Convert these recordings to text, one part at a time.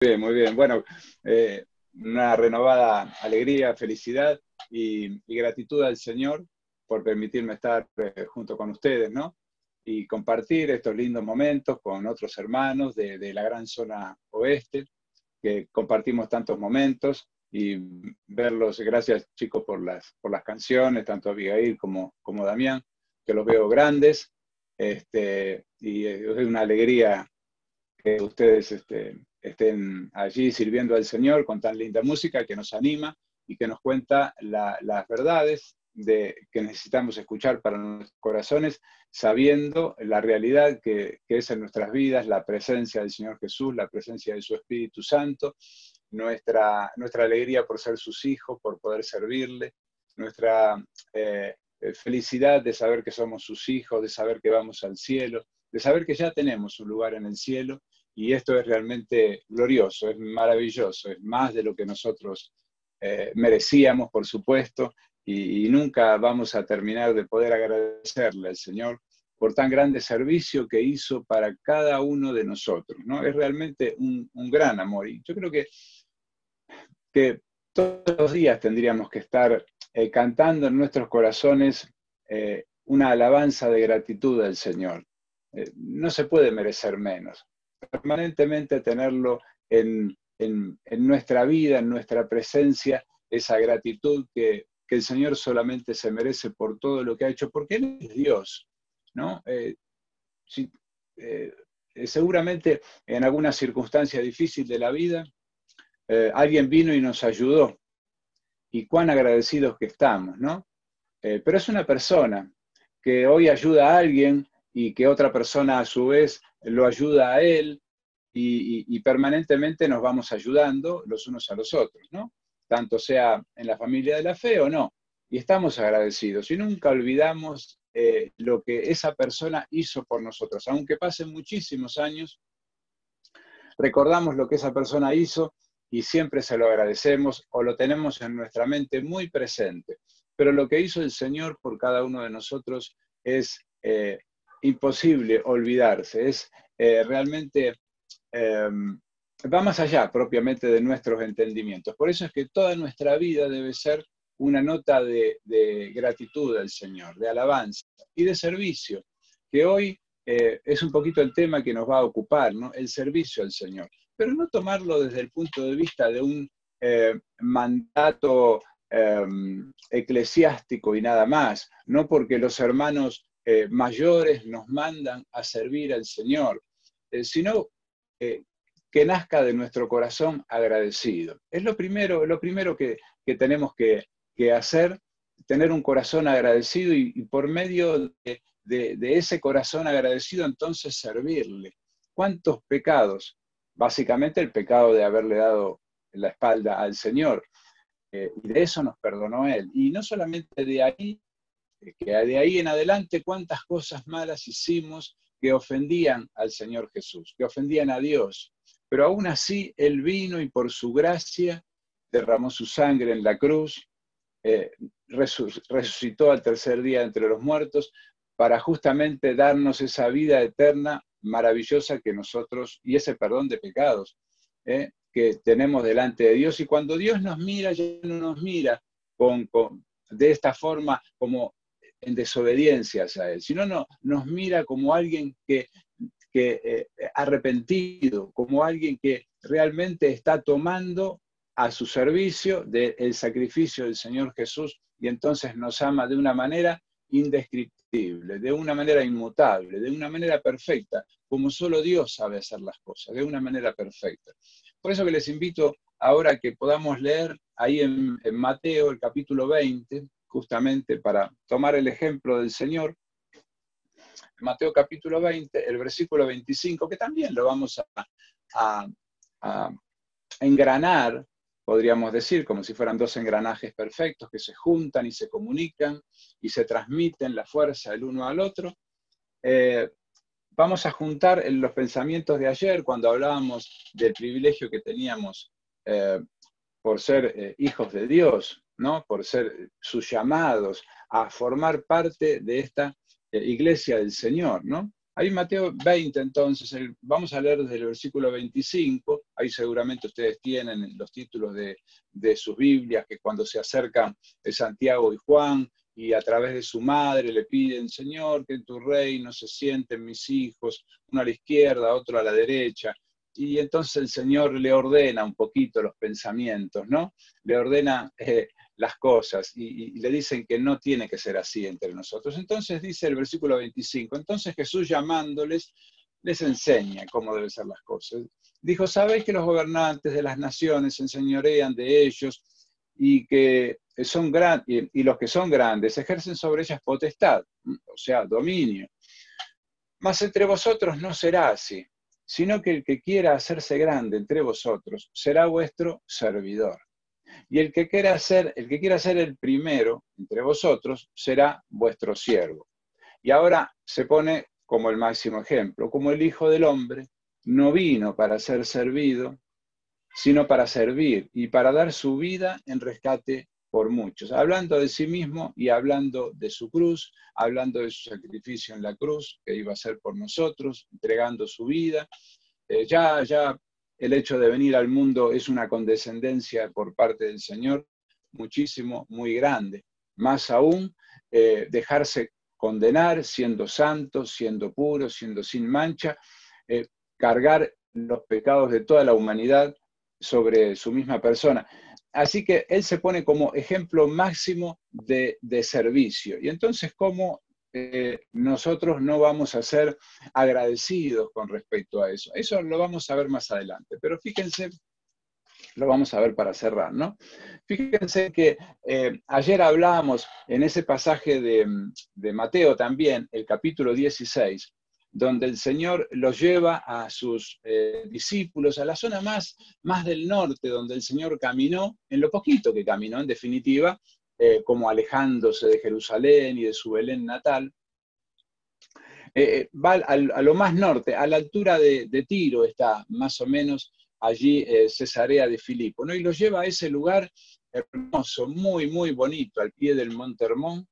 bien, muy bien. Bueno, una renovada alegría, felicidad y gratitud al Señor por permitirme estar junto con ustedes, ¿no? Y compartir estos lindos momentos con otros hermanos de la gran zona oeste, que compartimos tantos momentos y verlos, gracias chicos por las canciones, tanto Abigail como Damián, que los veo grandes, y es una alegría que ustedes estén allí sirviendo al Señor con tan linda música que nos anima y que nos cuenta las verdades que necesitamos escuchar para nuestros corazones, sabiendo la realidad que es en nuestras vidas, la presencia del Señor Jesús, la presencia de su Espíritu Santo, nuestra alegría por ser sus hijos, por poder servirle, nuestra felicidad de saber que somos sus hijos, de saber que vamos al cielo, de saber que ya tenemos un lugar en el cielo. Y esto es realmente glorioso, es maravilloso, es más de lo que nosotros merecíamos, por supuesto, y nunca vamos a terminar de poder agradecerle al Señor por tan grande servicio que hizo para cada uno de nosotros, ¿no? Es realmente un gran amor. Y yo creo que todos los días tendríamos que estar cantando en nuestros corazones una alabanza de gratitud al Señor. No se puede merecer menos. Permanentemente tenerlo en nuestra vida, en nuestra presencia, esa gratitud que el Señor solamente se merece por todo lo que ha hecho, porque Él es Dios, ¿no? Seguramente en alguna circunstancia difícil de la vida, alguien vino y nos ayudó, y cuán agradecidos que estamos, ¿no? Pero es una persona que hoy ayuda a alguien y que otra persona a su vez lo ayuda a él, y permanentemente nos vamos ayudando los unos a los otros, ¿no? Tanto sea en la familia de la fe o no. Y estamos agradecidos y nunca olvidamos lo que esa persona hizo por nosotros. Aunque pasen muchísimos años, recordamos lo que esa persona hizo y siempre se lo agradecemos o lo tenemos en nuestra mente muy presente. Pero lo que hizo el Señor por cada uno de nosotros es imposible olvidarse, es realmente va más allá propiamente de nuestros entendimientos. Por eso es que toda nuestra vida debe ser una nota de gratitud al Señor, de alabanza y de servicio, que hoy es un poquito el tema que nos va a ocupar, ¿no? El servicio al Señor. Pero no tomarlo desde el punto de vista de un mandato eclesiástico y nada más, no porque los hermanos mayores nos mandan a servir al Señor, sino que nazca de nuestro corazón agradecido. Es lo primero que tenemos que hacer, tener un corazón agradecido y por medio de ese corazón agradecido entonces servirle. ¿Cuántos pecados? Básicamente el pecado de haberle dado la espalda al Señor. Y de eso nos perdonó Él. Y no solamente de ahí, que de ahí en adelante cuántas cosas malas hicimos que ofendían al Señor Jesús, que ofendían a Dios. Pero aún así Él vino y por su gracia derramó su sangre en la cruz, resucitó al tercer día entre los muertos para justamente darnos esa vida eterna maravillosa que nosotros, y ese perdón de pecados que tenemos delante de Dios. Y cuando Dios nos mira, ya no nos mira de esta forma como en desobediencia hacia Él, sino nos mira como alguien que arrepentido, como alguien que realmente está tomando a su servicio del sacrificio del Señor Jesús, y entonces nos ama de una manera indescriptible, de una manera inmutable, de una manera perfecta, como solo Dios sabe hacer las cosas, de una manera perfecta. Por eso que les invito ahora a que podamos leer ahí en Mateo el capítulo 20, justamente para tomar el ejemplo del Señor. Mateo capítulo 20, el versículo 25, que también lo vamos a engranar, podríamos decir, como si fueran dos engranajes perfectos que se juntan y se comunican y se transmiten la fuerza el uno al otro. Vamos a juntar los pensamientos de ayer cuando hablábamos del privilegio que teníamos por ser hijos de Dios, ¿no? Por ser sus llamados a formar parte de esta iglesia del Señor, ¿no? Ahí Mateo 20, entonces, vamos a leer desde el versículo 25, ahí seguramente ustedes tienen los títulos de sus Biblias, que cuando se acercan Santiago y Juan, y a través de su madre le piden, Señor, que en tu reino se sienten mis hijos, uno a la izquierda, otro a la derecha, y entonces el Señor le ordena un poquito los pensamientos, ¿no? Le ordena las cosas y le dicen que no tiene que ser así entre nosotros. Entonces dice el versículo 25, entonces Jesús llamándoles, les enseña cómo deben ser las cosas. Dijo, ¿sabéis que los gobernantes de las naciones se enseñorean de ellos y que son grandes, y los que son grandes ejercen sobre ellas potestad, o sea, dominio? Mas entre vosotros no será así, sino que el que quiera hacerse grande entre vosotros será vuestro servidor. Y el que quiera ser el primero entre vosotros será vuestro siervo. Y ahora se pone como el máximo ejemplo, como el Hijo del Hombre no vino para ser servido, sino para servir y para dar su vida en rescate por muchos. Hablando de sí mismo y hablando de su cruz, hablando de su sacrificio en la cruz, que iba a ser por nosotros, entregando su vida. Ya el hecho de venir al mundo es una condescendencia por parte del Señor muchísimo, muy grande. Más aún, dejarse condenar siendo santo, siendo puro, siendo sin mancha, cargar los pecados de toda la humanidad sobre su misma persona. Así que él se pone como ejemplo máximo de servicio. Y entonces, ¿cómo nosotros no vamos a ser agradecidos con respecto a eso? Eso lo vamos a ver más adelante. Pero fíjense, lo vamos a ver para cerrar, ¿no? Fíjense que ayer hablábamos en ese pasaje de Mateo también, el capítulo 16, donde el Señor los lleva a sus discípulos a la zona más del norte, donde el Señor caminó, en lo poquito que caminó, en definitiva, como alejándose de Jerusalén y de su Belén natal, va a lo más norte, a la altura de Tiro está más o menos allí Cesarea de Filipo, ¿no? Y los lleva a ese lugar hermoso, muy, muy bonito, al pie del Monte Hermón,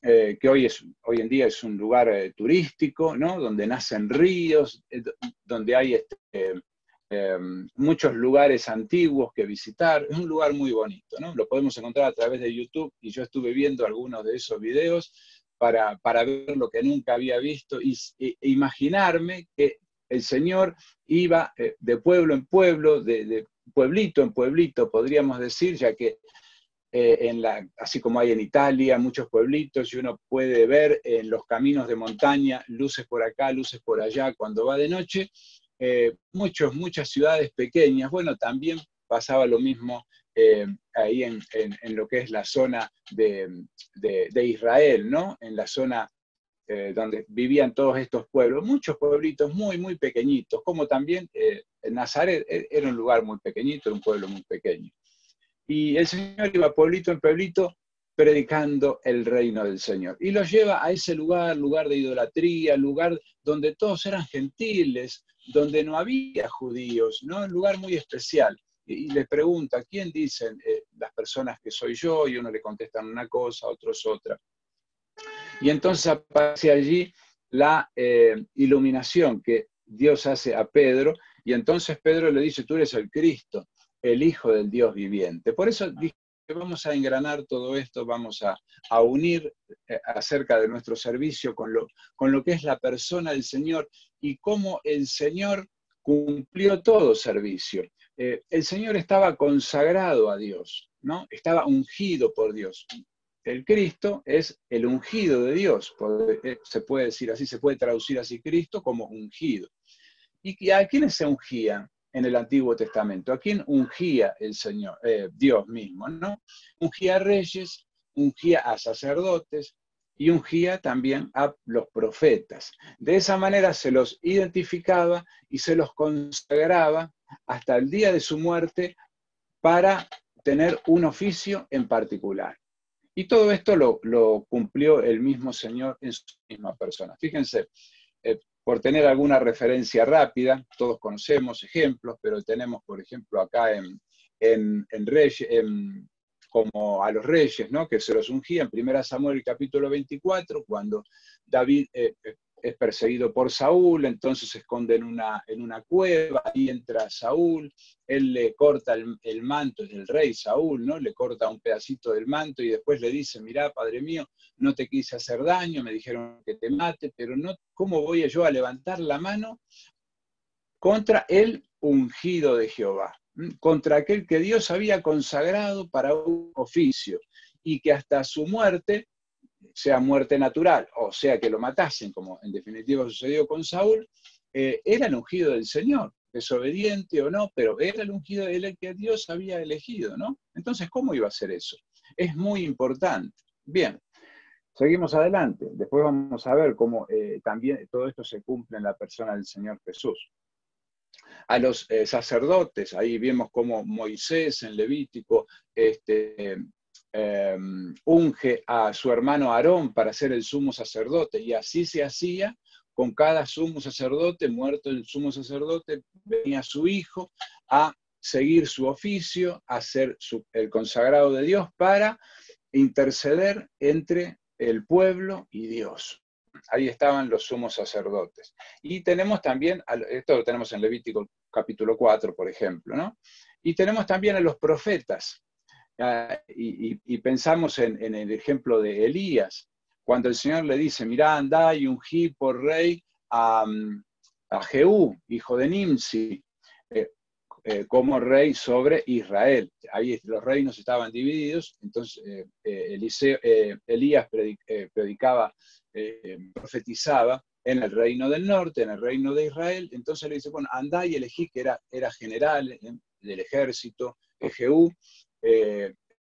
que hoy en día es un lugar turístico, ¿no? Donde nacen ríos, donde hay muchos lugares antiguos que visitar. Es un lugar muy bonito, ¿no? Lo podemos encontrar a través de YouTube y yo estuve viendo algunos de esos videos para ver lo que nunca había visto e imaginarme que el Señor iba de pueblo en pueblo, de pueblito en pueblito, podríamos decir, ya que así como hay en Italia, muchos pueblitos, y uno puede ver en los caminos de montaña luces por acá, luces por allá, cuando va de noche, muchas ciudades pequeñas. Bueno, también pasaba lo mismo ahí en lo que es la zona de Israel, ¿no? En la zona donde vivían todos estos pueblos, muchos pueblitos muy, muy pequeñitos, como también Nazaret era un lugar muy pequeñito, era un pueblo muy pequeño. Y el Señor iba pueblito en pueblito predicando el reino del Señor. Y los lleva a ese lugar de idolatría, lugar donde todos eran gentiles, donde no había judíos, ¿no? Un lugar muy especial. Y les pregunta, ¿quién dicen las personas que soy yo? Y uno le contestan una cosa, otros otra. Y entonces aparece allí la iluminación que Dios hace a Pedro, y entonces Pedro le dice, tú eres el Cristo, el Hijo del Dios viviente. Por eso dije que vamos a engranar todo esto, vamos a unir acerca de nuestro servicio con lo que es la persona del Señor y cómo el Señor cumplió todo servicio. El Señor estaba consagrado a Dios, ¿no? Estaba ungido por Dios. El Cristo es el ungido de Dios, se puede decir así, se puede traducir así Cristo como ungido. ¿Y a quiénes se ungía en el Antiguo Testamento? ¿A quién ungía el Señor, Dios mismo, ¿no? Ungía a reyes, ungía a sacerdotes y ungía también a los profetas. De esa manera se los identificaba y se los consagraba hasta el día de su muerte para tener un oficio en particular. Y todo esto lo cumplió el mismo Señor en su misma persona. Fíjense, por tener alguna referencia rápida, todos conocemos ejemplos, pero tenemos, por ejemplo, acá en Reyes, como a los reyes, ¿no? Que se los ungía en 1 Samuel capítulo 24, cuando David es perseguido por Saúl, entonces se esconde en una cueva, ahí entra Saúl, él le corta el manto, es del rey Saúl, ¿no? Le corta un pedacito del manto y después le dice, mirá, padre mío, no te quise hacer daño, me dijeron que te mate, pero no, ¿cómo voy yo a levantar la mano contra el ungido de Jehová? Contra aquel que Dios había consagrado para un oficio, y que hasta su muerte, sea muerte natural, o sea que lo matasen, como en definitiva sucedió con Saúl, era el ungido del Señor, desobediente o no, pero era el ungido, el que Dios había elegido, ¿no? Entonces, ¿cómo iba a ser eso? Es muy importante. Bien, seguimos adelante. Después vamos a ver cómo también todo esto se cumple en la persona del Señor Jesús. A los sacerdotes, ahí vemos cómo Moisés en Levítico unge a su hermano Aarón para ser el sumo sacerdote, y así se hacía con cada sumo sacerdote. Muerto el sumo sacerdote, venía su hijo a seguir su oficio, a ser el consagrado de Dios para interceder entre el pueblo y Dios. Ahí estaban los sumos sacerdotes. Y tenemos también, esto lo tenemos en Levítico capítulo 4, por ejemplo, ¿no? Y tenemos también a los profetas. Y pensamos en el ejemplo de Elías, cuando el Señor le dice, mirá, andá y ungí por rey a Jehú, hijo de Nimsi, como rey sobre Israel. Ahí los reinos estaban divididos, entonces Elías predicaba, profetizaba en el reino del norte, en el reino de Israel. Entonces le dice, bueno, andá y elegí, que era general del ejército, Jehú,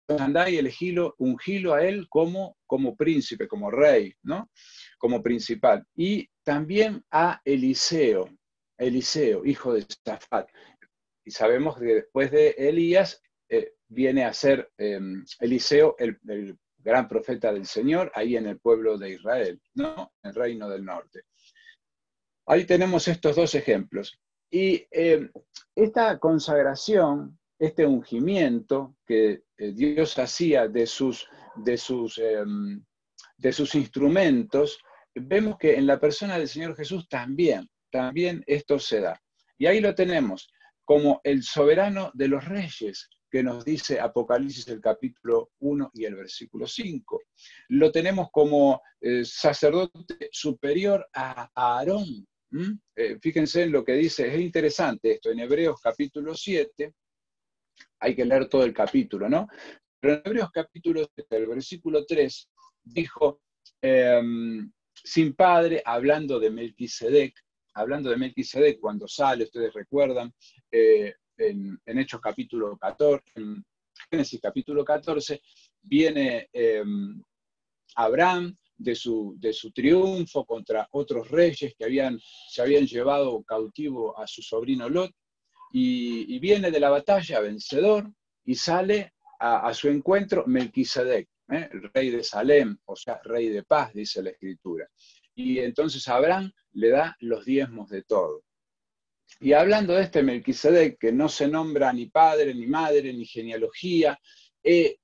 andá y elegilo, ungilo a él como príncipe, como rey, ¿no? Como principal. Y también a Eliseo, hijo de Safat. Y sabemos que después de Elías viene a ser Eliseo el gran profeta del Señor, ahí en el pueblo de Israel, ¿no? En el reino del norte. Ahí tenemos estos dos ejemplos. Y esta consagración, este ungimiento que Dios hacía de sus instrumentos, vemos que en la persona del Señor Jesús también esto se da. Y ahí lo tenemos como el soberano de los reyes, que nos dice Apocalipsis el capítulo 1 y el versículo 5. Lo tenemos como sacerdote superior a Aarón. Fíjense en lo que dice, es interesante esto, en Hebreos capítulo 7, hay que leer todo el capítulo, ¿no? Pero en Hebreos capítulo 7, el versículo 3, dijo, sin padre, hablando de Melquisedec, cuando sale, ustedes recuerdan, en Hechos capítulo 14, en Génesis capítulo 14, viene Abraham de su triunfo contra otros reyes que se habían llevado cautivo a su sobrino Lot, y viene de la batalla vencedor, y sale a su encuentro Melquisedec, el rey de Salem, o sea, rey de paz, dice la Escritura. Y entonces Abraham le da los diezmos de todo. Y hablando de este Melquisedec, que no se nombra ni padre, ni madre, ni genealogía,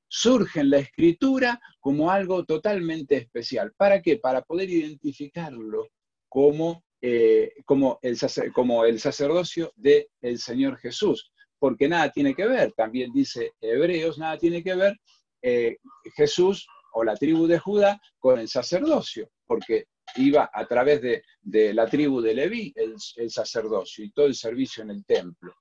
surge en la Escritura como algo totalmente especial. ¿Para qué? Para poder identificarlo como el sacerdocio del Señor Jesús. Porque nada tiene que ver, también dice Hebreos, nada tiene que ver Jesús o la tribu de Judá con el sacerdocio, porque iba a través de la tribu de Leví el sacerdocio y todo el servicio en el templo.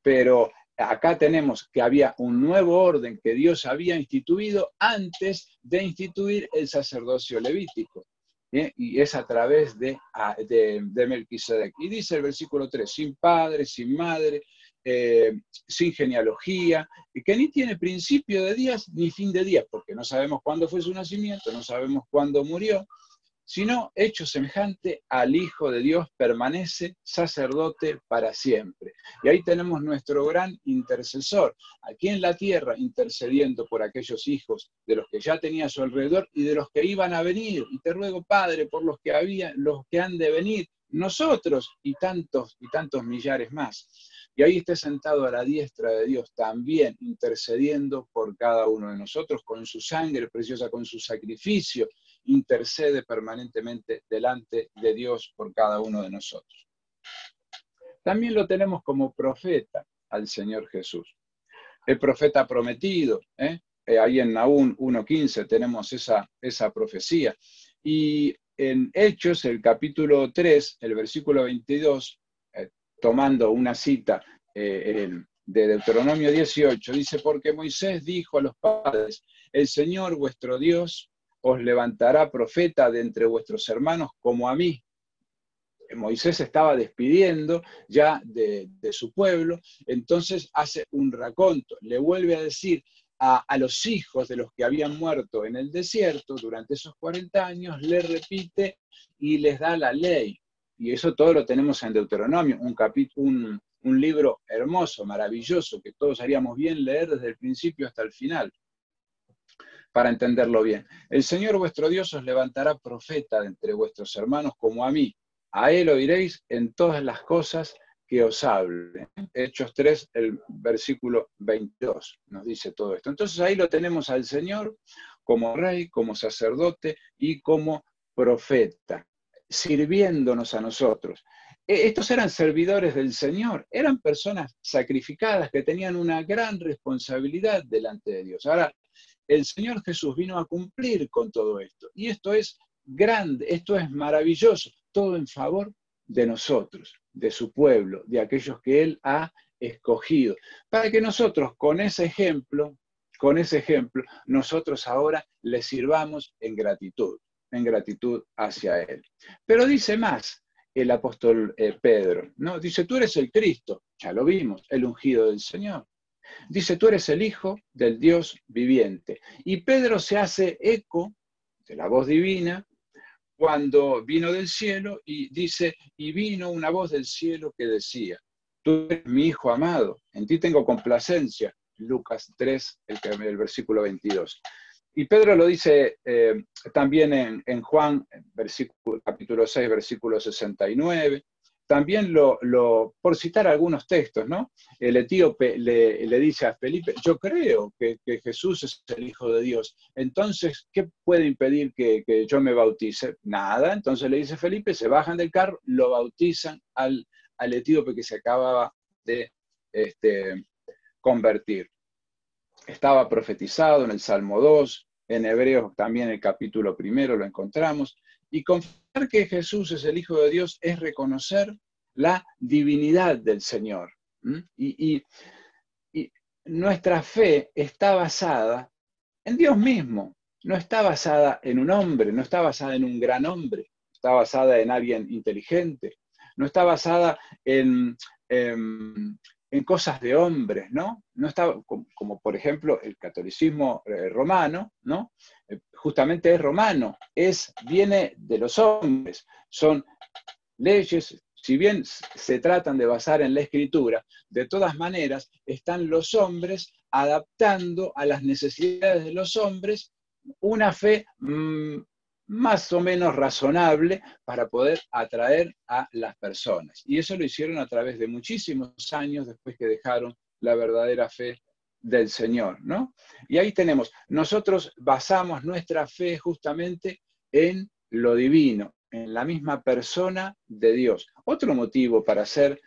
Pero acá tenemos que había un nuevo orden que Dios había instituido antes de instituir el sacerdocio levítico. Y es a través de Melquisedec. Y dice el versículo 3, sin padre, sin madre, sin genealogía, que ni tiene principio de días ni fin de días, porque no sabemos cuándo fue su nacimiento, no sabemos cuándo murió, sino hecho semejante al Hijo de Dios, permanece sacerdote para siempre. Y ahí tenemos nuestro gran intercesor, aquí en la tierra, intercediendo por aquellos hijos de los que ya tenía a su alrededor y de los que iban a venir. Y te ruego, Padre, por los que han de venir, nosotros y tantos millares más. Y ahí esté sentado a la diestra de Dios, también intercediendo por cada uno de nosotros, con su sangre preciosa, con su sacrificio, intercede permanentemente delante de Dios por cada uno de nosotros. También lo tenemos como profeta al Señor Jesús. El profeta prometido, ahí en Nahum 1:15 tenemos esa profecía. Y en Hechos, el capítulo 3, el versículo 22, tomando una cita de Deuteronomio 18, dice, porque Moisés dijo a los padres, el Señor vuestro Dios os levantará profeta de entre vuestros hermanos como a mí. Moisés estaba despidiendo ya de su pueblo, entonces hace un raconto, le vuelve a decir a los hijos de los que habían muerto en el desierto durante esos 40 años, le repite y les da la ley. Y eso todo lo tenemos en Deuteronomio, un libro hermoso, maravilloso, que todos haríamos bien leer desde el principio hasta el final, para entenderlo bien. El Señor vuestro Dios os levantará profeta de entre vuestros hermanos como a mí. A él oiréis en todas las cosas que os hable. Hechos 3, el versículo 22, nos dice todo esto. Entonces ahí lo tenemos al Señor como rey, como sacerdote y como profeta, sirviéndonos a nosotros. Estos eran servidores del Señor, eran personas sacrificadas que tenían una gran responsabilidad delante de Dios. Ahora, el Señor Jesús vino a cumplir con todo esto. Y esto es grande, esto es maravilloso, todo en favor de nosotros, de su pueblo, de aquellos que Él ha escogido, para que nosotros con ese ejemplo, nosotros ahora le sirvamos en gratitud hacia Él. Pero dice más el apóstol Pedro, ¿no? Dice, tú eres el Cristo, ya lo vimos, el ungido del Señor. Dice, tú eres el Hijo del Dios viviente. Y Pedro se hace eco de la voz divina cuando vino del cielo y dice, y vino una voz del cielo que decía, tú eres mi Hijo amado, en ti tengo complacencia. Lucas 3, el versículo 22. Y Pedro lo dice también en Juan, capítulo 6, versículo 69. También por citar algunos textos, ¿no? El etíope le dice a Felipe, yo creo que Jesús es el Hijo de Dios, entonces, ¿qué puede impedir que yo me bautice? Nada, entonces le dice Felipe, se bajan del carro, lo bautizan al etíope que se acababa de convertir. Estaba profetizado en el Salmo 2, en Hebreos también el capítulo 1 lo encontramos, y confesar que Jesús es el Hijo de Dios es reconocer la divinidad del Señor. Y nuestra fe está basada en Dios mismo, no está basada en un hombre, no está basada en un gran hombre, está basada en alguien inteligente, no está basada en cosas de hombres, ¿no? No está, como por ejemplo el catolicismo romano, ¿no? Justamente es romano, viene de los hombres, son leyes, si bien se tratan de basar en la escritura, de todas maneras están los hombres adaptando a las necesidades de los hombres una fe más o menos razonable para poder atraer a las personas. Y eso lo hicieron a través de muchísimos años después que dejaron la verdadera fe del Señor, ¿no? Y ahí tenemos, nosotros basamos nuestra fe justamente en lo divino, en la misma persona de Dios. Otro motivo para ser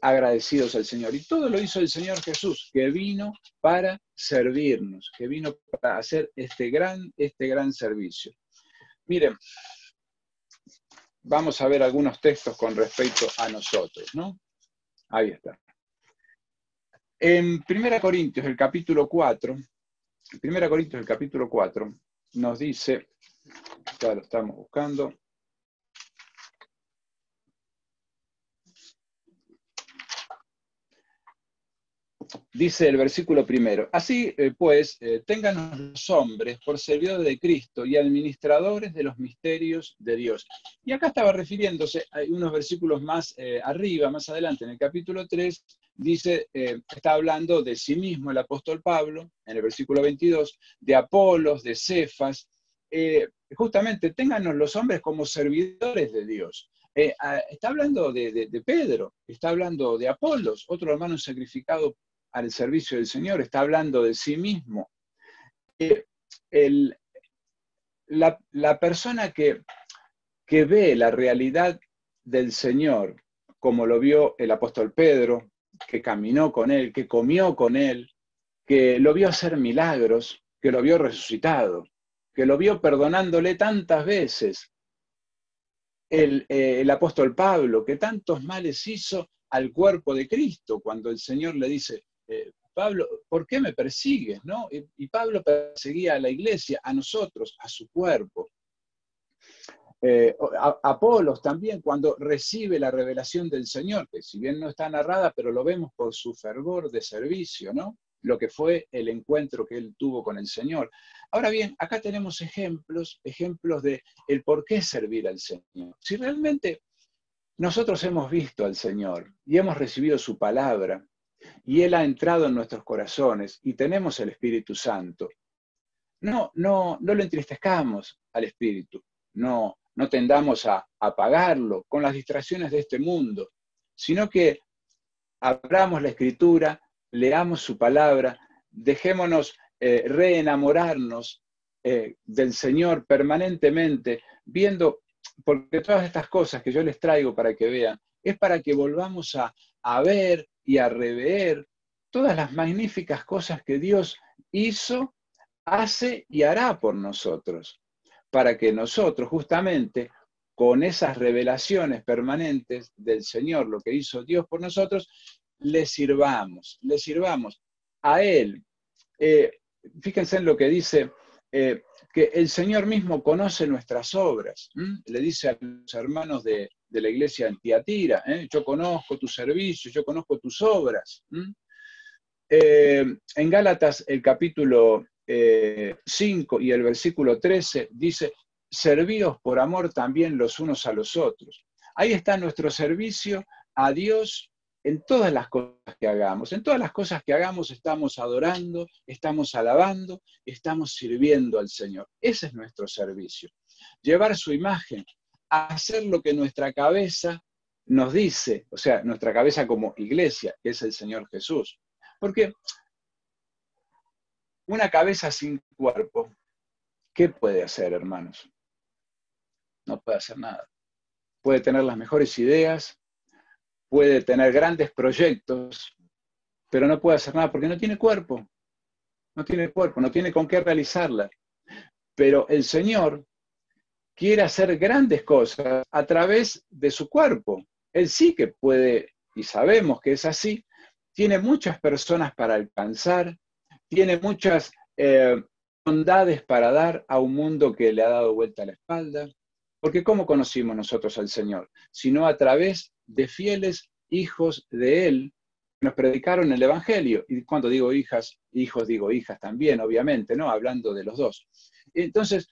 agradecidos al Señor. Y todo lo hizo el Señor Jesús, que vino para servirnos, que vino para hacer este gran servicio. Miren, vamos a ver algunos textos con respecto a nosotros, ¿no? Ahí está. En 1 Corintios, el capítulo 4, nos dice, ya lo estamos buscando, dice el versículo 1, así pues, téngannos los hombres por servidores de Cristo y administradores de los misterios de Dios. Y acá estaba refiriéndose a unos versículos más arriba, más adelante, en el capítulo 3, dice, está hablando de sí mismo el apóstol Pablo, en el versículo 22, de Apolos, de Cefas, justamente téngannos los hombres como servidores de Dios. Está hablando de Pedro, está hablando de Apolos, otro hermano sacrificado al servicio del Señor, está hablando de sí mismo. la persona que ve la realidad del Señor, como lo vio el apóstol Pedro, que caminó con Él, que comió con Él, que lo vio hacer milagros, que lo vio resucitado, que lo vio perdonándole tantas veces, el apóstol Pablo, que tantos males hizo al cuerpo de Cristo, cuando el Señor le dice, Pablo, ¿por qué me persigues? ¿No? Y Pablo perseguía a la iglesia, a nosotros, a su cuerpo. Apolos también, cuando recibe la revelación del Señor, que si bien no está narrada, pero lo vemos por su fervor de servicio, ¿no? Lo que fue el encuentro que él tuvo con el Señor. Ahora bien, acá tenemos ejemplos de el por qué servir al Señor. Si realmente nosotros hemos visto al Señor y hemos recibido su palabra y Él ha entrado en nuestros corazones y tenemos el Espíritu Santo, no lo entristezcamos al Espíritu, no tendamos a apagarlo con las distracciones de este mundo, sino que abramos la Escritura, leamos su palabra, dejémonos reenamorarnos del Señor permanentemente, viendo, porque todas estas cosas que yo les traigo para que vean, es para que volvamos a ver y a rever todas las magníficas cosas que Dios hizo, hace y hará por nosotros, para que nosotros justamente con esas revelaciones permanentes del Señor, lo que hizo Dios por nosotros, le sirvamos a Él. Fíjense en lo que dice, que el Señor mismo conoce nuestras obras. Le dice a los hermanos de la iglesia en Tiatira, yo conozco tu servicio, yo conozco tus obras. En Gálatas, el capítulo 5 y el versículo 13 dice, servíos por amor también los unos a los otros. Ahí está nuestro servicio a Dios en todas las cosas que hagamos. En todas las cosas que hagamos estamos adorando, estamos alabando, estamos sirviendo al Señor. Ese es nuestro servicio. Llevar su imagen, hacer lo que nuestra cabeza nos dice, o sea, nuestra cabeza como iglesia, que es el Señor Jesús. Porque una cabeza sin cuerpo, ¿qué puede hacer, hermanos? No puede hacer nada. Puede tener las mejores ideas, puede tener grandes proyectos, pero no puede hacer nada porque no tiene cuerpo. No tiene cuerpo, no tiene con qué realizarla. Pero el Señor quiere hacer grandes cosas a través de su cuerpo. Él sí que puede, y sabemos que es así, tiene muchas personas para alcanzar, tiene muchas bondades para dar a un mundo que le ha dado vuelta a la espalda. Porque ¿cómo conocimos nosotros al Señor? Sino a través de fieles hijos de Él que nos predicaron el Evangelio. Y cuando digo hijas, hijos, digo hijas también, obviamente, ¿no? Hablando de los dos. Entonces,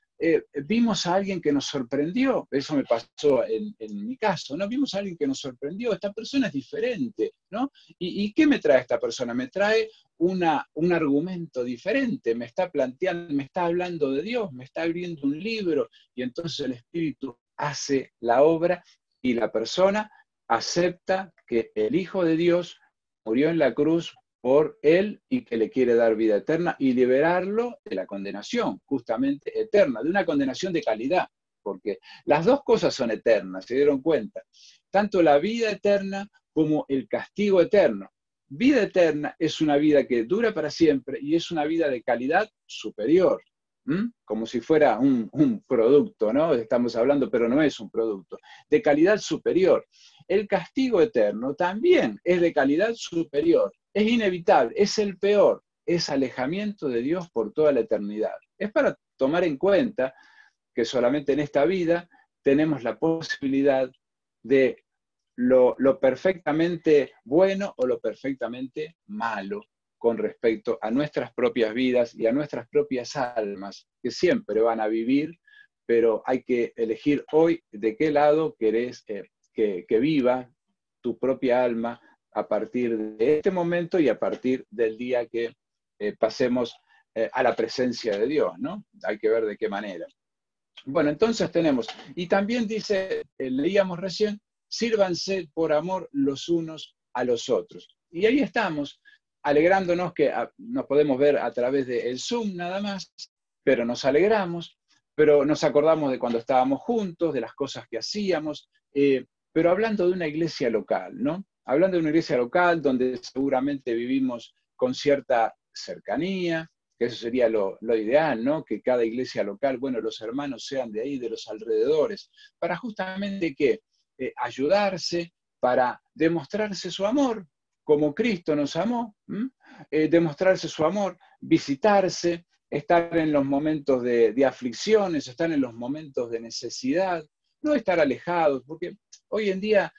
vimos a alguien que nos sorprendió, eso me pasó en mi caso, ¿no? Vimos a alguien que nos sorprendió, esta persona es diferente, ¿no? ¿Y qué me trae esta persona? Me trae un argumento diferente, me está planteando, me está hablando de Dios, me está abriendo un libro, y entonces el Espíritu hace la obra y la persona acepta que el Hijo de Dios murió en la cruz por él y que le quiere dar vida eterna y liberarlo de la condenación, justamente eterna, de una condenación de calidad, porque las dos cosas son eternas, ¿se dieron cuenta? Tanto la vida eterna como el castigo eterno. Vida eterna es una vida que dura para siempre y es una vida de calidad superior, como si fuera un producto, ¿no? Estamos hablando, pero no es un producto, de calidad superior. El castigo eterno también es de calidad superior. Es inevitable, es el peor, es alejamiento de Dios por toda la eternidad. Es para tomar en cuenta que solamente en esta vida tenemos la posibilidad de lo perfectamente bueno o lo perfectamente malo con respecto a nuestras propias vidas y a nuestras propias almas, que siempre van a vivir, pero hay que elegir hoy de qué lado querés que viva tu propia alma a partir de este momento y a partir del día que pasemos a la presencia de Dios, ¿no? Hay que ver de qué manera. Bueno, entonces tenemos, y también dice, leíamos recién, sírvanse por amor los unos a los otros. Y ahí estamos, alegrándonos que nos podemos ver a través del Zoom nada más, pero nos alegramos pero nos acordamos de cuando estábamos juntos, de las cosas que hacíamos, pero hablando de una iglesia local, ¿no? Hablando de una iglesia local donde seguramente vivimos con cierta cercanía, que eso sería lo ideal, ¿no? Que cada iglesia local, bueno, los hermanos sean de ahí, de los alrededores, para justamente ¿qué? Ayudarse, para demostrarse su amor, como Cristo nos amó, demostrarse su amor, visitarse, estar en los momentos de aflicciones, estar en los momentos de necesidad, no estar alejados, porque hoy en día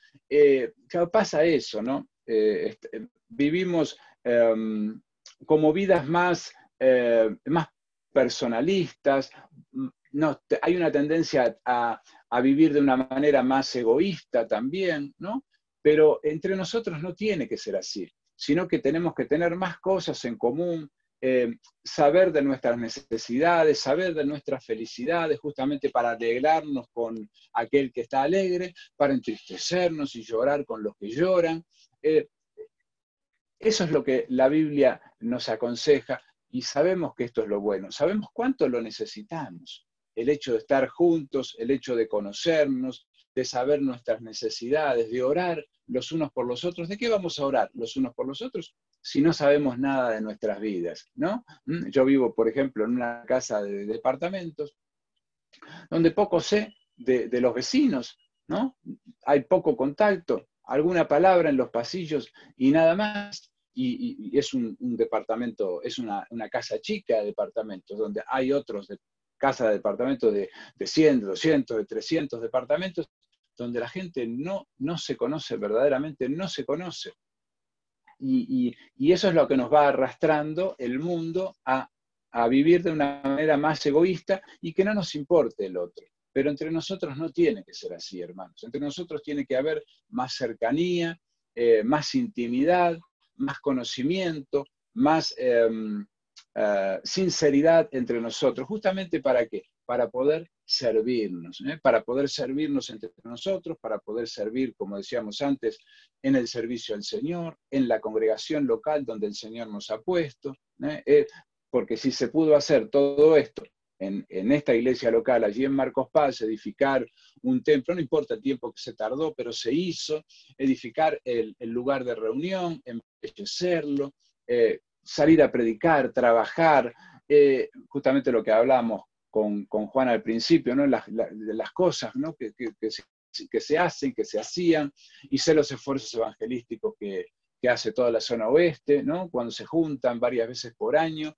pasa eso, ¿no? Vivimos como vidas más personalistas, no, hay una tendencia a vivir de una manera más egoísta también, ¿no? Pero entre nosotros no tiene que ser así, sino que tenemos que tener más cosas en común, saber de nuestras necesidades, saber de nuestras felicidades, justamente para alegrarnos con aquel que está alegre, para entristecernos y llorar con los que lloran. Eso es lo que la Biblia nos aconseja y sabemos que esto es lo bueno, sabemos cuánto lo necesitamos. El hecho de estar juntos, el hecho de conocernos, de saber nuestras necesidades, de orar los unos por los otros. ¿De qué vamos a orar los unos por los otros si no sabemos nada de nuestras vidas, ¿no? Yo vivo, por ejemplo, en una casa de departamentos donde poco sé de los vecinos, ¿no? Hay poco contacto, alguna palabra en los pasillos y nada más. Y es un departamento, es una casa chica de departamentos, donde hay otros casas de departamentos de 100, de 200, de 300 departamentos, donde la gente no se conoce, verdaderamente no se conoce. Y eso es lo que nos va arrastrando el mundo a vivir de una manera más egoísta y que no nos importe el otro. Pero entre nosotros no tiene que ser así, hermanos. Entre nosotros tiene que haber más cercanía, más intimidad, más conocimiento, más sinceridad entre nosotros. ¿Justamente para qué? Para poder servirnos, para poder servirnos entre nosotros, para poder servir, como decíamos antes, en el servicio al Señor, en la congregación local donde el Señor nos ha puesto, porque si se pudo hacer todo esto en esta iglesia local, allí en Marcos Paz, edificar un templo, no importa el tiempo que se tardó, pero se hizo, edificar el lugar de reunión, embellecerlo, salir a predicar, trabajar, justamente lo que hablamos con Juan al principio, ¿no? Las cosas, ¿no? que se hacen, que se hacían, y sé los esfuerzos evangelísticos que hace toda la zona oeste, ¿no? Cuando se juntan varias veces por año,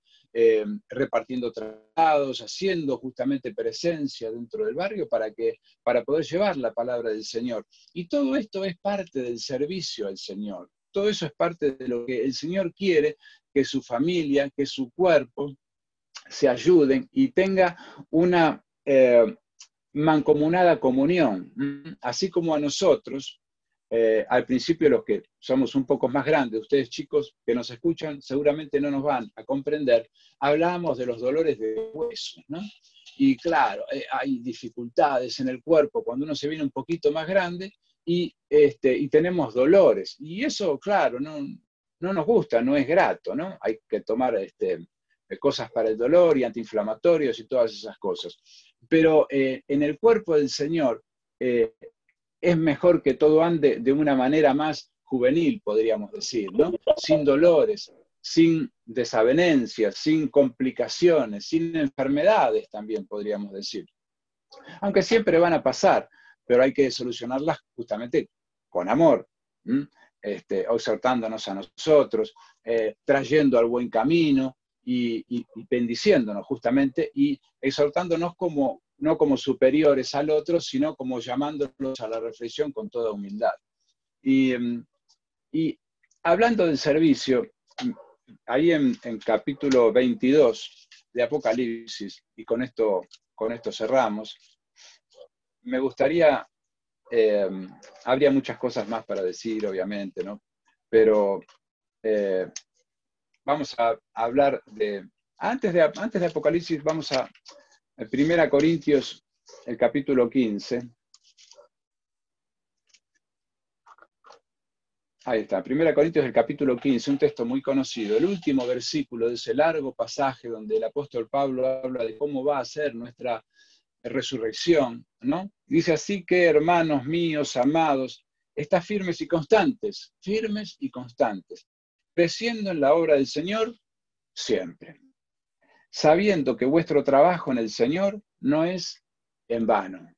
repartiendo tratados, haciendo justamente presencia dentro del barrio para poder llevar la palabra del Señor. Y todo esto es parte del servicio al Señor. Todo eso es parte de lo que el Señor quiere, que su familia, que su cuerpo se ayuden y tenga una mancomunada comunión. Así como a nosotros, al principio los que somos un poco más grandes, ustedes chicos que nos escuchan seguramente no nos van a comprender, hablamos de los dolores de huesos, ¿no? Y claro, hay dificultades en el cuerpo cuando uno se viene un poquito más grande y tenemos dolores. Y eso, claro, no nos gusta, no es grato, ¿no? Hay que tomar cosas para el dolor y antiinflamatorios y todas esas cosas. Pero en el cuerpo del Señor es mejor que todo ande de una manera más juvenil, podríamos decir, ¿no? Sin dolores, sin desavenencias, sin complicaciones, sin enfermedades también podríamos decir. Aunque siempre van a pasar, pero hay que solucionarlas justamente con amor, exhortándonos a nosotros, trayendo al buen camino y bendiciéndonos justamente y exhortándonos no como superiores al otro, sino como llamándolos a la reflexión con toda humildad. Y hablando del servicio, ahí en capítulo 22 de Apocalipsis, y con esto cerramos, me gustaría, habría muchas cosas más para decir, obviamente, ¿no? Pero vamos a hablar antes de Apocalipsis, vamos a 1 Corintios, el capítulo 15. Ahí está, 1 Corintios del capítulo 15, un texto muy conocido, el último versículo de ese largo pasaje donde el apóstol Pablo habla de cómo va a ser nuestra resurrección, ¿no? Dice así que, hermanos míos, amados, estad firmes y constantes, creciendo en la obra del Señor siempre, sabiendo que vuestro trabajo en el Señor no es en vano.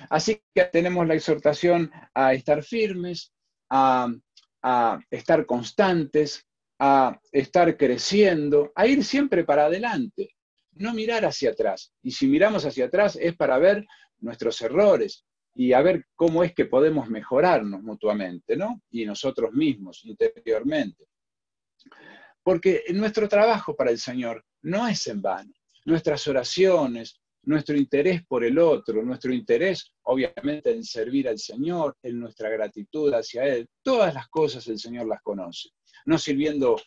Así que tenemos la exhortación a estar firmes, a estar constantes, a estar creciendo, a ir siempre para adelante, no mirar hacia atrás. Y si miramos hacia atrás es para ver nuestros errores y a ver cómo es que podemos mejorarnos mutuamente, ¿no? Y nosotros mismos interiormente. Porque nuestro trabajo para el Señor no es en vano. Nuestras oraciones, nuestro interés por el otro, nuestro interés, obviamente, en servir al Señor, en nuestra gratitud hacia Él, todas las cosas el Señor las conoce. No sirviendo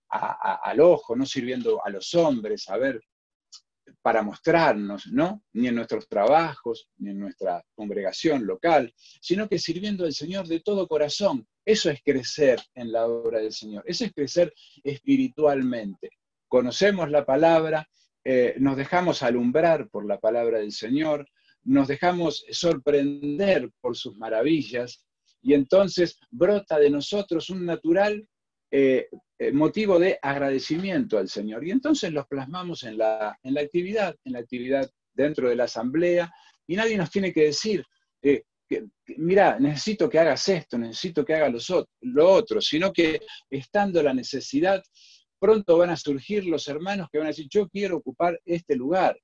al ojo, no sirviendo a los hombres, a ver, para mostrarnos, ¿no? Ni en nuestros trabajos, ni en nuestra congregación local, sino que sirviendo al Señor de todo corazón. Eso es crecer en la obra del Señor, eso es crecer espiritualmente. Conocemos la palabra, nos dejamos alumbrar por la palabra del Señor, nos dejamos sorprender por sus maravillas, y entonces brota de nosotros un natural motivo de agradecimiento al Señor. Y entonces los plasmamos en la actividad dentro de la asamblea, y nadie nos tiene que decir, mira, necesito que hagas esto, necesito que hagas lo otro, sino que estando la necesidad, pronto van a surgir los hermanos que van a decir, yo quiero ocupar este lugar.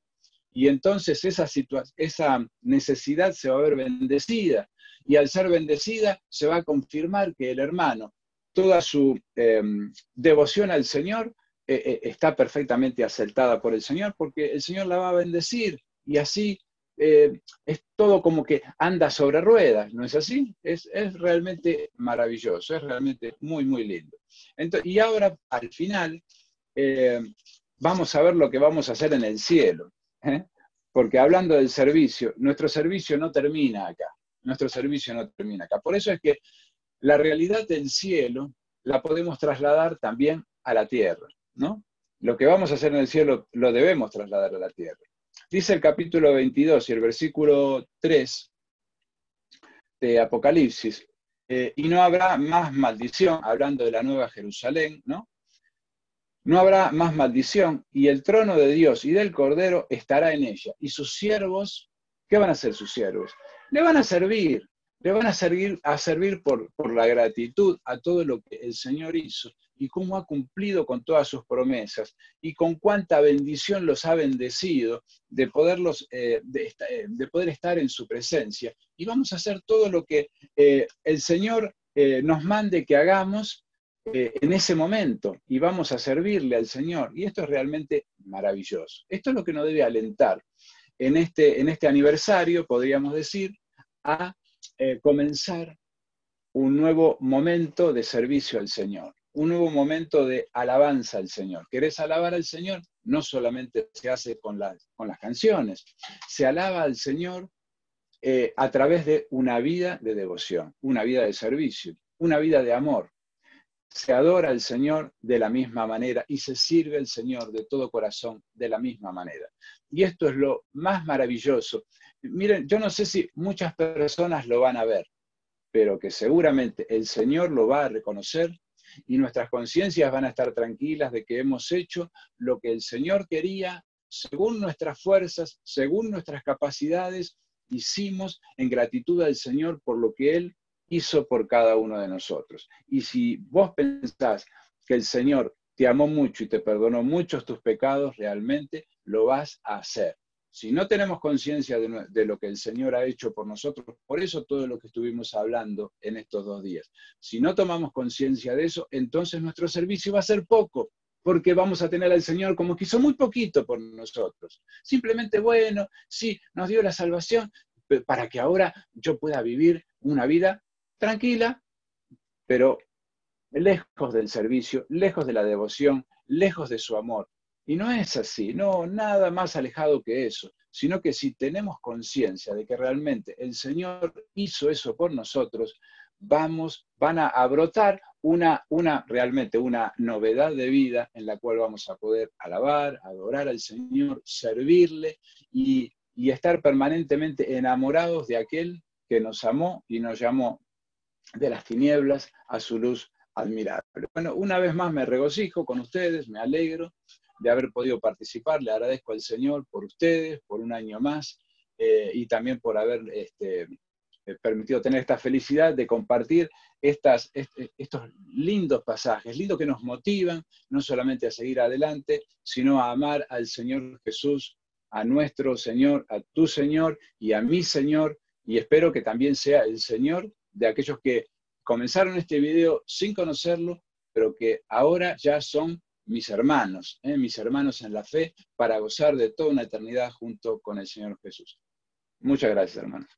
Y entonces esa necesidad se va a ver bendecida, y al ser bendecida se va a confirmar que el hermano, toda su devoción al Señor está perfectamente aceptada por el Señor, porque el Señor la va a bendecir, y así es todo como que anda sobre ruedas, ¿no es así? Es realmente maravilloso, es realmente muy, muy lindo. Entonces, y ahora, al final, vamos a ver lo que vamos a hacer en el cielo, ¿eh? Porque hablando del servicio, nuestro servicio no termina acá, Por eso es que la realidad del cielo la podemos trasladar también a la tierra, ¿no? Lo que vamos a hacer en el cielo lo debemos trasladar a la tierra. Dice el capítulo 22 y el versículo 3 de Apocalipsis, y no habrá más maldición, hablando de la Nueva Jerusalén, ¿no? No habrá más maldición, y el trono de Dios y del Cordero estará en ella, y sus siervos, ¿qué van a hacer sus siervos? Le van a servir por la gratitud a todo lo que el Señor hizo, y cómo ha cumplido con todas sus promesas, y con cuánta bendición los ha bendecido de poder estar en su presencia. Y vamos a hacer todo lo que el Señor nos mande que hagamos en ese momento, y vamos a servirle al Señor. Y esto es realmente maravilloso. Esto es lo que nos debe alentar en este aniversario, podríamos decir, a comenzar un nuevo momento de servicio al Señor, un nuevo momento de alabanza al Señor. ¿Querés alabar al Señor? No solamente se hace con las canciones, se alaba al Señor a través de una vida de devoción, una vida de servicio, una vida de amor. Se adora al Señor de la misma manera y se sirve al Señor de todo corazón de la misma manera. Y esto es lo más maravilloso. Miren, yo no sé si muchas personas lo van a ver, pero que seguramente el Señor lo va a reconocer, y nuestras conciencias van a estar tranquilas de que hemos hecho lo que el Señor quería, según nuestras fuerzas, según nuestras capacidades, hicimos en gratitud al Señor por lo que Él hizo por cada uno de nosotros. Y si vos pensás que el Señor te amó mucho y te perdonó muchos tus pecados, realmente lo vas a hacer. Si no tenemos conciencia de lo que el Señor ha hecho por nosotros, por eso todo lo que estuvimos hablando en estos 2 días, si no tomamos conciencia de eso, entonces nuestro servicio va a ser poco, porque vamos a tener al Señor como que hizo muy poquito por nosotros. Simplemente, bueno, sí, nos dio la salvación para que ahora yo pueda vivir una vida tranquila, pero lejos del servicio, lejos de la devoción, lejos de su amor. Y no es así, no, nada más alejado que eso, sino que si tenemos conciencia de que realmente el Señor hizo eso por nosotros, van a brotar realmente una novedad de vida en la cual vamos a poder alabar, adorar al Señor, servirle y estar permanentemente enamorados de aquel que nos amó y nos llamó de las tinieblas a su luz admirable. Bueno, una vez más me regocijo con ustedes, me alegro de haber podido participar, le agradezco al Señor por ustedes, por un año más, y también por haber permitido tener esta felicidad de compartir estos lindos pasajes, lindos que nos motivan no solamente a seguir adelante, sino a amar al Señor Jesús, a nuestro Señor, a tu Señor y a mi Señor, y espero que también sea el Señor de aquellos que comenzaron este video sin conocerlo, pero que ahora ya son mis hermanos en la fe, para gozar de toda una eternidad junto con el Señor Jesús. Muchas gracias, hermanos.